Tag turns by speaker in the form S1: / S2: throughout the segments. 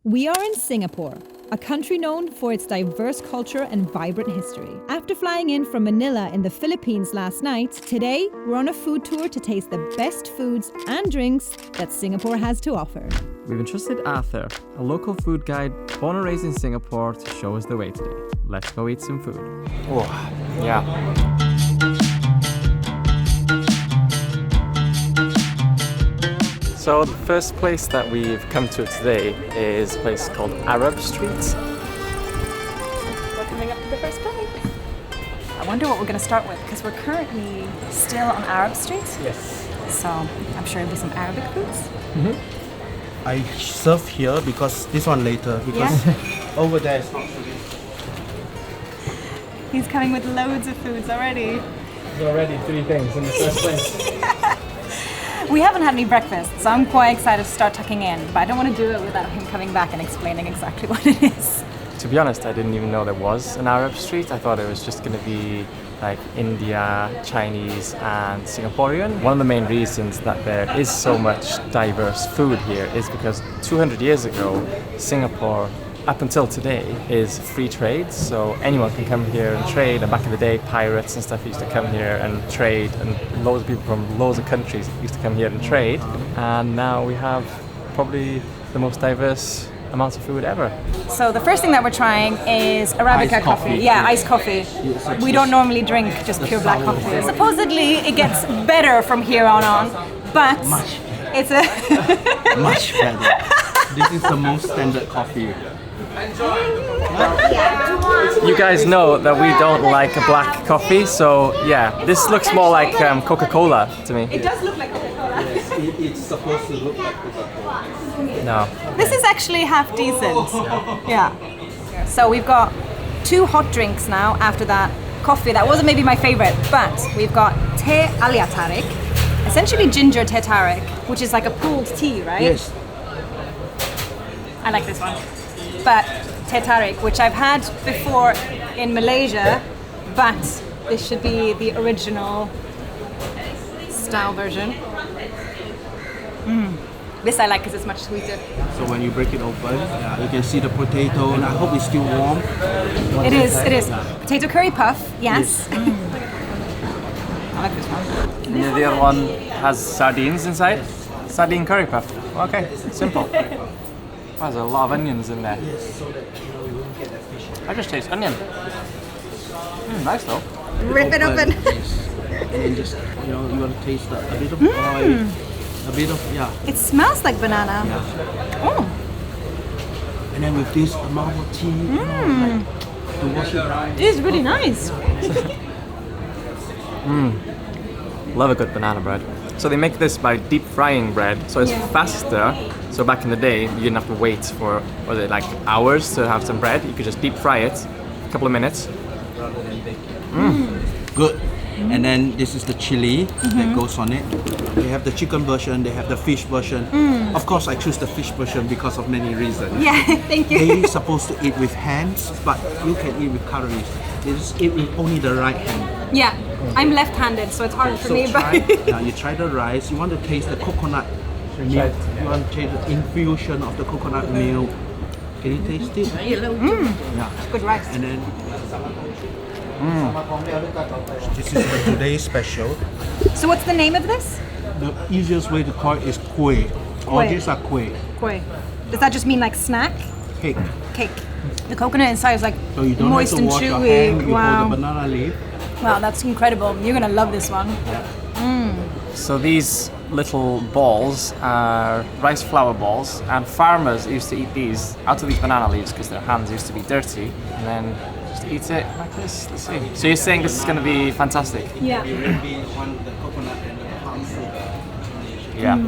S1: We are in Singapore, a country known for its diverse culture and vibrant history. After flying in from Manila in the Philippines last night, today we're on a food tour to taste the best foods and drinks that Singapore has to offer.
S2: We've entrusted Arthur, a local food guide born and raised in Singapore, to show us the way today. Let's go eat some food. Oh, yeah. So the first place that we've come to today is a place called Arab Street.
S3: We're coming up to the first building. I wonder what we're going to start with, because we're currently still on Arab Street.
S2: Yes.
S3: So I'm sure there'll be some Arabic foods.
S4: Mm-hmm. I serve here because this one later, because over there is not food.
S3: He's coming with loads of foods already.
S2: There's already 3 things in the first place.
S3: We haven't had any breakfast, so I'm quite excited to start tucking in, but I don't want to do it without him coming back and explaining exactly what it is.
S2: To be honest, I didn't even know there was an Arab street. I thought it was just going to be like India, Chinese and Singaporean. One of the main reasons that there is so much diverse food here is because 200 years ago, Singapore, up until today, is free trade, so anyone can come here and trade. And back in the day, pirates and stuff used to come here and trade, and loads of people from loads of countries used to come here and trade. And now we have probably the most diverse amounts of food ever.
S3: So the first thing that we're trying is Arabica
S4: Iced
S3: coffee.
S4: coffee.
S3: Yeah, iced coffee. We don't normally drink just pure black coffee. Supposedly it gets better from here on, but it's a
S4: Much better. This is the most standard coffee.
S2: You guys know that we don't like a black coffee, so yeah, this looks more like Coca-Cola to me.
S3: It does look like Coca-Cola.
S4: It's supposed to look like Coca-Cola.
S2: No.
S3: This is actually half decent. Yeah. So we've got 2 hot drinks now after that coffee. That wasn't maybe my favorite, but we've got teh alia tarik, essentially ginger teh tarik, which is like a pulled tea, right?
S4: Yes.
S3: I like this one. But teh tarik, which I've had before in Malaysia, but this should be the original style version. This I like because it's much sweeter.
S4: So when you break it open, you can see the potato, and I hope it's still warm.
S3: It is. Potato curry puff, yes. I like this one.
S2: And the other one has sardines inside. Sardine curry puff. Okay, simple. There's a lot of onions in there. I just taste onion. Nice though.
S3: Rip it open.
S4: And then just, you want to taste a bit of oil, a bit of,
S3: It smells like banana. Oh.
S4: And then with this amount of tea, to wash it down.
S3: It is really nice.
S2: Love a good banana bread. So they make this by deep frying bread, so it's faster. So back in the day, you didn't have to wait for, was it like hours to have some bread? You could just deep fry it, a couple of minutes.
S4: Good. And then this is the chili that goes on it. They have the chicken version, they have the fish version. Of course, I choose the fish version because of many reasons.
S3: Yeah, thank you.
S4: They're supposed to eat with hands, but you can eat with curries. You just eat with only the right hand.
S3: Yeah, I'm left-handed, so it's hard for me.
S4: Now you try the rice. You want to taste the coconut milk. You want to taste the infusion of the coconut milk. Can you taste it? Yeah.
S3: Good rice.
S4: And then this is today's special.
S3: So what's the name of this?
S4: The easiest way to call it is kueh. All
S3: Kueh.
S4: these are kueh.
S3: Kueh. Does that just mean like snack?
S4: Cake.
S3: Cake. The coconut inside is like
S4: So you don't
S3: moist
S4: have to
S3: and
S4: wash your
S3: chewy.
S4: hand. You hold the banana leaf.
S3: Wow, that's incredible. You're gonna love this one.
S2: So these little balls are rice flour balls, and farmers used to eat these out of these banana leaves because their hands used to be dirty, and then just eat it like this. Let's see. So you're saying this is going to be fantastic?
S3: Yeah.
S4: We want the coconut and the palm fruit.
S2: Yeah.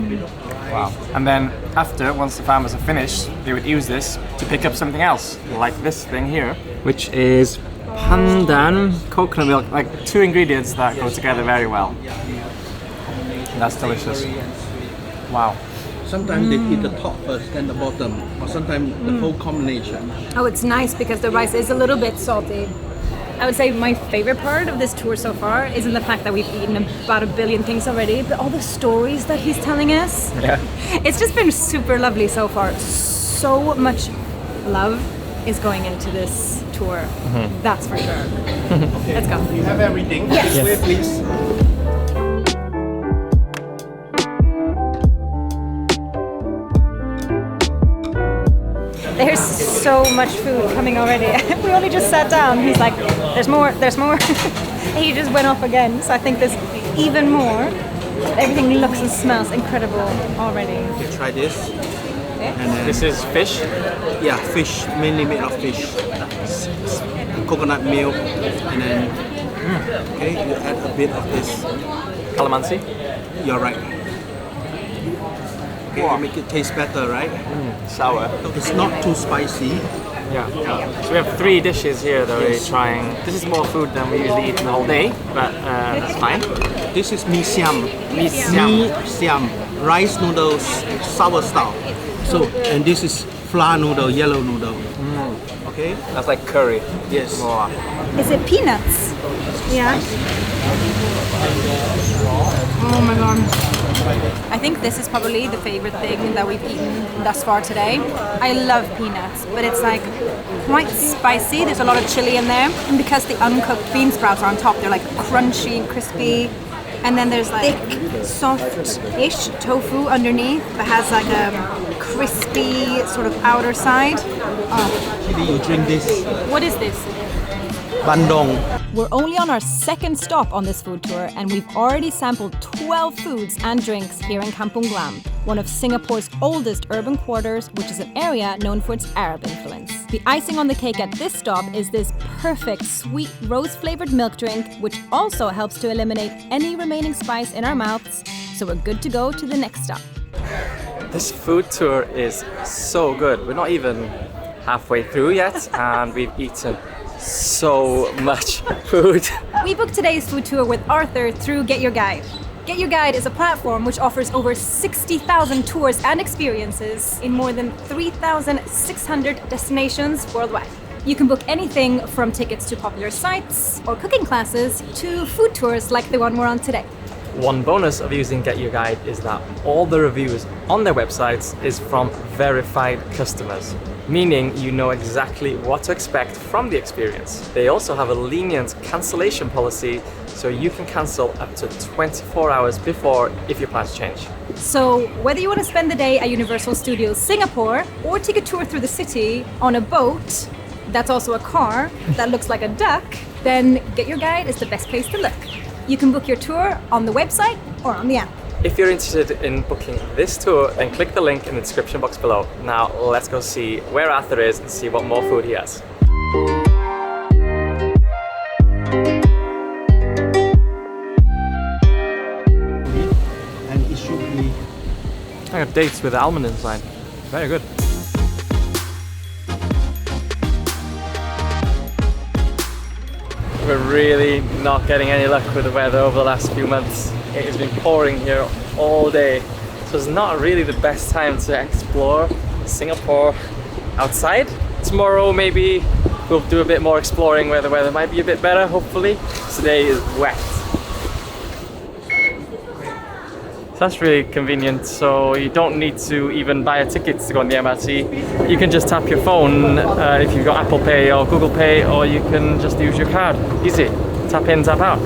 S2: Wow. And then after, once the farmers are finished, they would use this to pick up something else, like this thing here, which is pandan coconut milk, like 2 ingredients that go together very well. That's delicious. Wow.
S4: Sometimes they eat the top first, then the bottom, or sometimes the whole combination.
S3: Oh, it's nice because the rice is a little bit salty. I would say my favorite part of this tour so far isn't the fact that we've eaten about 1 billion things already, but all the stories that he's telling us.
S2: Yeah.
S3: It's just been super lovely so far. so much love is going into this tour. That's for sure.
S4: Okay.
S3: Let's go.
S4: You have everything.
S3: Yes.
S4: This way, please.
S3: There's so much food coming already. We only just sat down. He's like, there's more, there's more. He just went off again. So I think there's even more. Everything looks and smells incredible already.
S4: Okay, try this.
S3: Okay.
S4: And then,
S2: This is fish.
S4: yeah, fish, mainly made of fish. Coconut milk, and then okay, you add a bit of this.
S2: Calamansi.
S4: You're right. Okay, you make it taste better, right?
S2: Sour.
S4: It's not too spicy.
S2: Yeah. So we have 3 dishes here that we're trying. This is more food than we usually eat in the whole day, but that's fine.
S4: This is mee siam.
S2: Mee siam.
S4: Mee siam, rice noodles, sour style. So, and this is flour noodle, yellow noodle. Okay.
S2: That's like curry.
S4: Yes.
S3: Is it peanuts? Yeah. Oh my god. I think this is probably the favorite thing that we've eaten thus far today. I love peanuts, but it's like quite spicy. There's a lot of chili in there. And because the uncooked bean sprouts are on top, they're like crunchy and crispy. And then there's like thick, soft-ish tofu underneath that has like a crispy sort of outer side. Oh.
S4: Actually, you drink this
S3: What is this?
S4: bandung.
S1: We're only on our second stop on this food tour, and we've already sampled 12 foods and drinks here in Kampong Glam, one of Singapore's oldest urban quarters, which is an area known for its Arab influence. The icing on the cake at this stop is this perfect sweet rose-flavored milk drink, which also helps to eliminate any remaining spice in our mouths, so we're good to go to the next stop.
S2: This food tour is so good. We're not even halfway through yet, and we've eaten so much food.
S3: We booked today's food tour with Arthur through Get Your Guide. Get Your Guide is a platform which offers over 60,000 tours and experiences in more than 3,600 destinations worldwide. You can book anything from tickets to popular sites or cooking classes to food tours like the one we're on today.
S2: One bonus of using Get Your Guide is that all the reviews on their websites is from verified customers, meaning you know exactly what to expect from the experience. They also have a lenient cancellation policy, so you can cancel up to 24 hours before if your plans change.
S3: So whether you want to spend the day at Universal Studios Singapore or take a tour through the city on a boat that's also a car that looks like a duck, then Get Your Guide is the best place to look. You can book your tour on the website or on the app.
S2: If you're interested in booking this tour, then click the link in the description box below. Now let's go see where Arthur is and see what more food he has.
S4: And it should be
S2: I got dates with almond inside. Very good. We're really not getting any luck with the weather over the last few months. It has been pouring here all day, so it's not really the best time to explore Singapore outside. Tomorrow maybe we'll do a bit more exploring where the weather might be a bit better, hopefully. Today is wet. So that's really convenient, so you don't need to even buy a ticket to go on the MRT. You can just tap your phone if you've got Apple Pay or Google Pay, or you can just use your card. Easy. Tap in, tap out.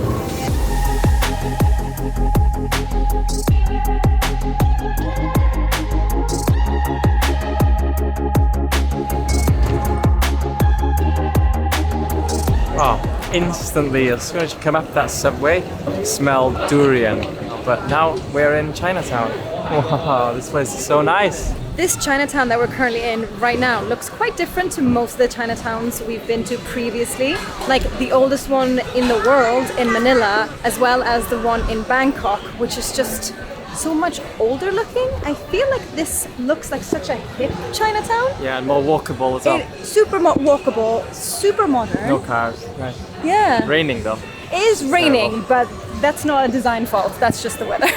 S2: Wow, instantly as soon as you come up that subway, smell durian. But now we're in Chinatown. Wow, this place is so nice.
S3: This Chinatown that we're currently in right now looks quite different to most of the Chinatowns we've been to previously. Like the oldest one in the world in Manila, as well as the one in Bangkok, which is just so much older looking. I feel like this looks like such a hip Chinatown.
S2: Yeah, and more walkable as well.
S3: Super walkable, super modern.
S2: No cars. Right.
S3: Yeah.
S2: Raining though.
S3: It is raining, but that's not a design fault. That's just the weather.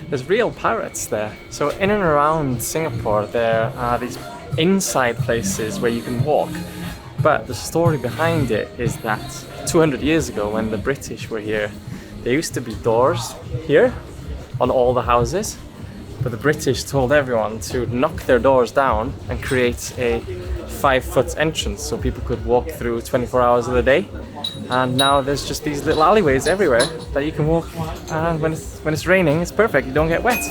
S2: There's real parrots there. So in and around Singapore, there are these inside places where you can walk. But the story behind it is that 200 years ago, when the British were here, there used to be doors here on all the houses. But the British told everyone to knock their doors down and create a 5-foot entrance so people could walk through 24 hours of the day. And now there's just these little alleyways everywhere that you can walk, and when it's raining, it's perfect, you don't get wet.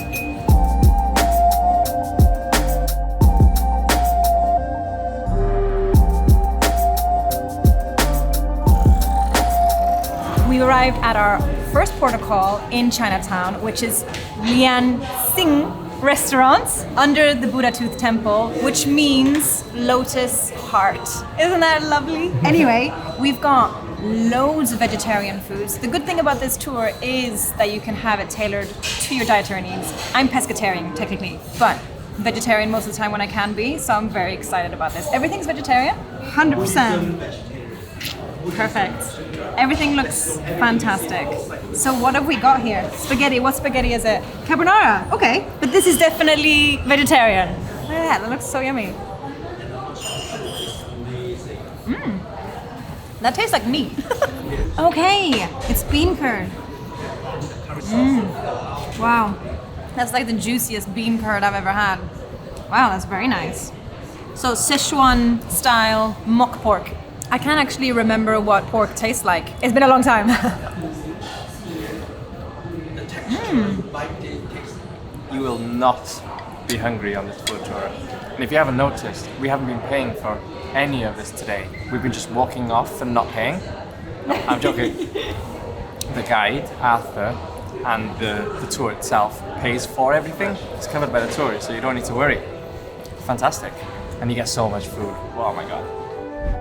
S3: We arrived at our first port of call in Chinatown, which is Lian Xing Restaurants under the Buddha Tooth Temple, which means lotus heart. Isn't that lovely? Anyway, we've got loads of vegetarian foods. The good thing about this tour is that you can have it tailored to your dietary needs. I'm pescatarian technically, but vegetarian most of the time when I can be, so I'm very excited about this. Everything's vegetarian? 100%. Perfect. Everything looks fantastic. So what have we got here? Spaghetti. What spaghetti is it? Carbonara. Okay. But this is definitely vegetarian. Look at that. That looks so yummy. That tastes like meat. Okay. It's bean curd. Wow. That's like the juiciest bean curd I've ever had. Wow, that's very nice. So Sichuan style mock pork. I can't actually remember what pork tastes like. It's been a long time.
S2: You will not be hungry on this food tour. And if you haven't noticed, we haven't been paying for any of this today. We've been just walking off and not paying. I'm joking. The guide, Arthur, and the tour itself pays for everything. It's covered by the tourist, so you don't need to worry. Fantastic. And you get so much food. Oh my god.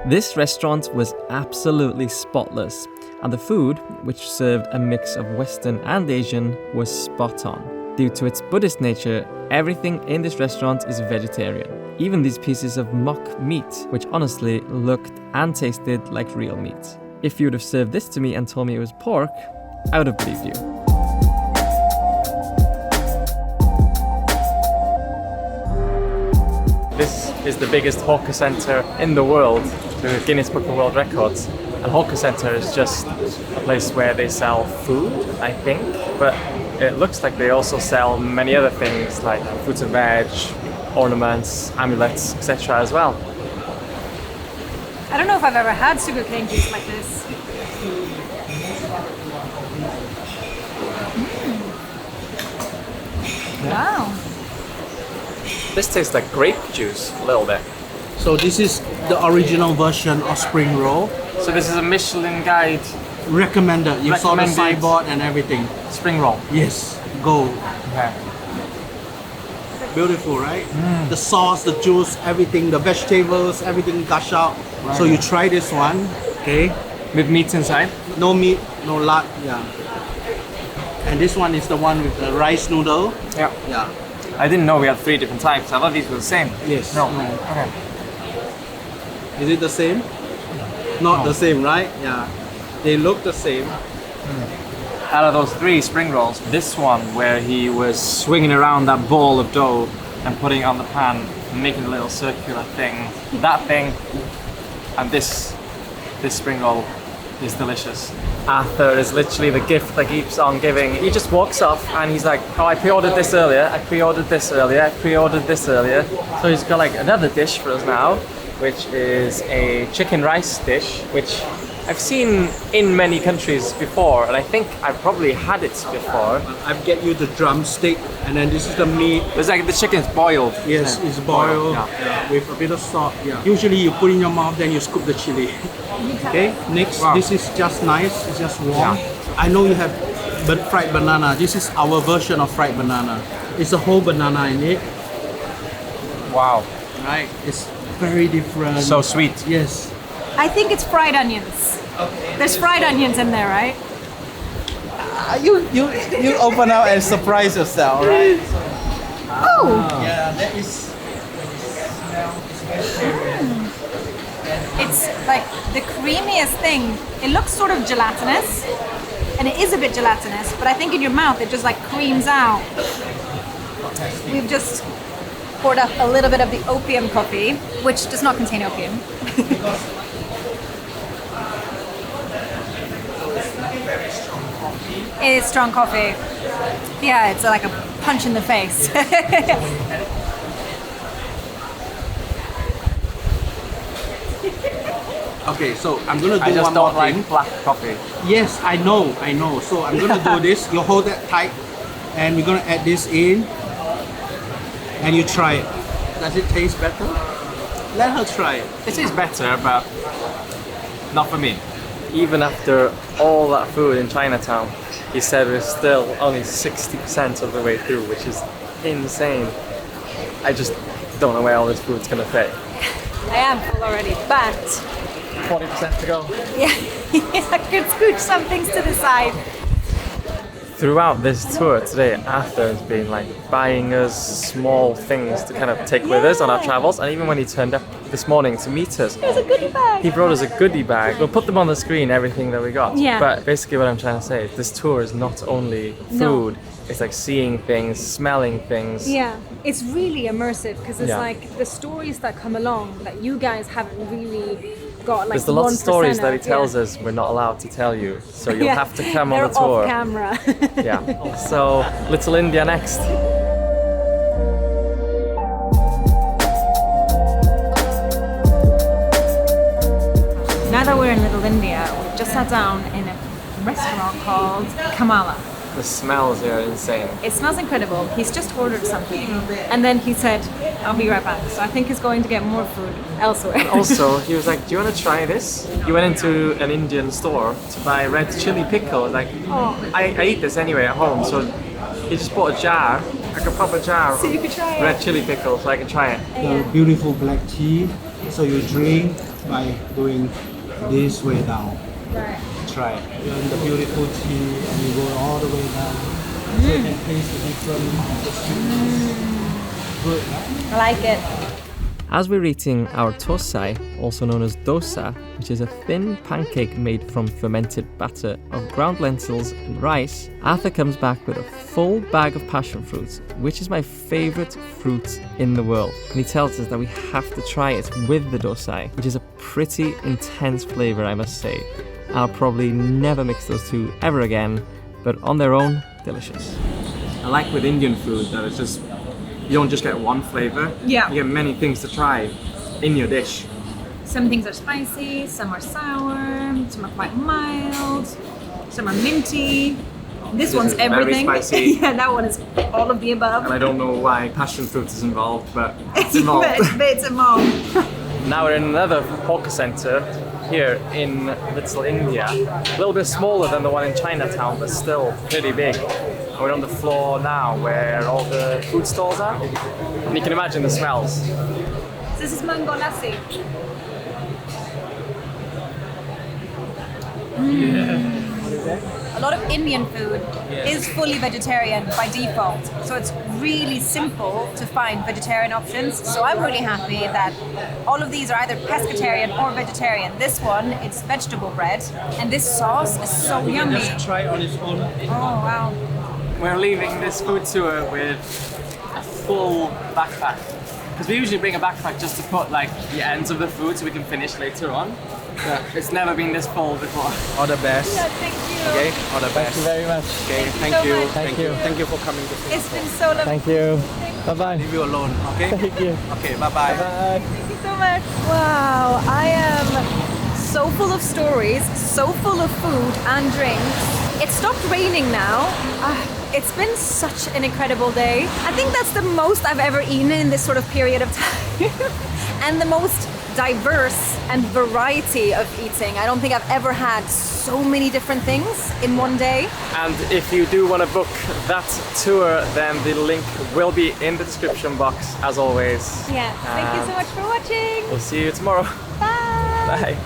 S5: This restaurant was absolutely spotless, and the food, which served a mix of Western and Asian, was spot on. Due to its Buddhist nature, everything in this restaurant is vegetarian. Even these pieces of mock meat, which honestly looked and tasted like real meat. If you would have served this to me and told me it was pork, I would have believed you.
S2: This is the biggest hawker center in the world, the Guinness Book of World Records. And hawker center is just a place where they sell food, I think, but it looks like they also sell many other things like fruits and veg, ornaments, amulets, etc. as well.
S3: I don't know if I've ever had sugarcane juice like this. Wow.
S2: This tastes like grape juice a little bit.
S4: So this is the original version of spring roll.
S2: So this is a Michelin guide
S4: Recommended. You saw the
S2: Recommended.
S4: signboard and everything.
S2: spring roll.
S4: Yes, go.
S2: Okay.
S4: Beautiful, right? The sauce, the juice, everything, the vegetables, everything gush out. So you try this one, okay?
S2: With meat inside.
S4: No meat, no lard, yeah. And this one is the one with the rice noodle.
S2: Yeah.
S4: Yeah.
S2: I didn't know we had 3 different types. I thought these were the same.
S4: Yes.
S2: No.
S4: No.
S2: Okay.
S4: Is it the same? Not the same, right? Yeah. They look the same.
S2: Out of those 3 spring rolls, this one where he was swinging around that ball of dough and putting it on the pan and making a little circular thing, that thing, and this spring roll is delicious. Arthur is literally the gift that keeps on giving. He just walks off and he's like, oh, I pre-ordered this earlier, I pre-ordered this earlier, I pre-ordered this earlier. So he's got like another dish for us now, which is a chicken rice dish, which I've seen in many countries before, and I think I've probably had it before.
S4: I get you the drumstick, and then this is the meat.
S2: It's like the chicken's boiled.
S4: Yes, it's boiled
S2: Yeah.
S4: with a bit of salt. Yeah. Usually you put in your mouth, then you scoop the chili. Okay, next,
S2: Wow.
S4: this is just nice, it's just warm.
S2: Yeah.
S4: I know you have fried banana. This is our version of fried banana. It's a whole banana in it,
S2: Wow.
S4: right? It's very different.
S2: So sweet.
S4: Yes.
S3: I think it's fried onions. There's fried onions in there, right?
S4: You open up and surprise yourself, right?
S3: Oh!
S4: Yeah, that is.
S3: It's like the creamiest thing. It looks sort of gelatinous, and it is a bit gelatinous, but I think in your mouth it just like creams out. We've just poured up a little bit of the opium coffee, which does not contain opium. It is strong coffee. Yeah, it's like a punch in the face.
S4: Okay, so I'm gonna do
S2: I just
S4: one more
S2: don't like
S4: thing.
S2: black coffee.
S4: Yes, I know. So I'm gonna do this. You hold that tight, and we're gonna add this in, and you try it. Does it taste better? Let her try it.
S2: It is better, but not for me. Even after all that food in Chinatown, he said we're still only 60% of the way through, which is insane. I just don't know where all this food's gonna fit.
S3: I am full already, but
S2: 40% to go.
S3: yeah, I could scooch some things to the side.
S2: Throughout this tour today, Arthur has been like buying us small things to kind of take with us on our travels, and even when he turned up this morning to meet us,
S3: There's a goodie bag.
S2: he brought us a goodie bag. We'll put them on the screen, everything that we got.
S3: Yeah.
S2: But basically what I'm trying to say is this tour is not only food, it's like seeing things, smelling things.
S3: Yeah, it's really immersive because it's
S2: Yeah.
S3: like the stories that come along that you guys haven't really got. Like
S2: There's a lot of
S3: 1%
S2: stories that he
S3: of,
S2: tells
S3: yeah.
S2: us we're not allowed to tell you, so you'll
S3: Yeah,
S2: have to come
S3: they're
S2: on the tour.
S3: off camera.
S2: Yeah. So Little India next.
S3: Now that we're in Little India, we've just sat down in a restaurant called Kamala.
S2: The smells here are insane.
S3: It smells incredible. He's just ordered something and then he said, I'll be right back. So I think he's going to get more food elsewhere.
S2: Also, he was like, do you want to try this? He went into an Indian store to buy red chili pickle. Like, I eat this anyway at home, so he just bought a jar, like a proper jar
S3: So you could try
S2: of
S3: it.
S2: red chili pickle, so I can try it.
S4: The beautiful black tea. So you drink by doing this way down.
S3: Right.
S4: Try it. You're in the beautiful tea, and you go all the way down, so you can taste the different of the sweetness. Good, right?
S3: I like it.
S5: As we're eating our tosai, also known as dosa, which is a thin pancake made from fermented batter of ground lentils and rice, Arthur comes back with a full bag of passion fruits, which is my favourite fruit in the world. And he tells us that we have to try it with the dosai, which is a pretty intense flavour, I must say. I'll probably never mix those two ever again, but on their own, delicious.
S2: I like with Indian food that it's just, you don't just get one flavour.
S3: Yeah.
S2: You get many things to try in your dish.
S3: Some things are spicy, some are sour, some are quite mild, some are minty. This one's
S2: is very
S3: everything.
S2: spicy.
S3: Yeah, that one is all of the above.
S2: And I don't know why passion fruit is involved, but it's
S3: But
S2: involved.
S3: it's involved.
S2: Now we're in another hawker centre here in Little India. A little bit smaller than the one in Chinatown, but still pretty big. And we're on the floor now where all the food stalls are. And you can imagine the smells.
S3: This is mango lassi. A lot of Indian food is fully vegetarian by default, so it's really simple to find vegetarian options. So I'm really happy that all of these are either pescatarian or vegetarian. This one, it's vegetable bread, and this sauce is so yummy.
S4: Just try it on its own.
S3: Oh wow.
S2: We're leaving this food tour with a full backpack. Because we usually bring a backpack just to put like the ends of the food so we can finish later on. But it's never been this full before.
S4: All the best.
S3: Yeah, thank you.
S4: Okay, all the best.
S2: Thank you very much.
S4: Okay,
S3: Thank
S4: thank
S3: you so
S4: you.
S3: much.
S4: Thank you. Thank you for coming to Singapore.
S3: It's been so lovely.
S2: Thank you. Bye-bye.
S4: Leave you alone, okay?
S2: Thank you.
S4: Okay, bye-bye.
S2: Bye.
S3: Thank you so much. Wow, I am so full of stories, so full of food and drinks. It stopped raining now. It's been such an incredible day. I think that's the most I've ever eaten in this sort of period of time. And the most diverse and variety of eating. I don't think I've ever had so many different things in one day.
S2: And if you do want to book that tour, then the link will be in the description box as always.
S3: Yeah, thank you so much for watching.
S2: We'll see you tomorrow.
S3: Bye.
S2: Bye.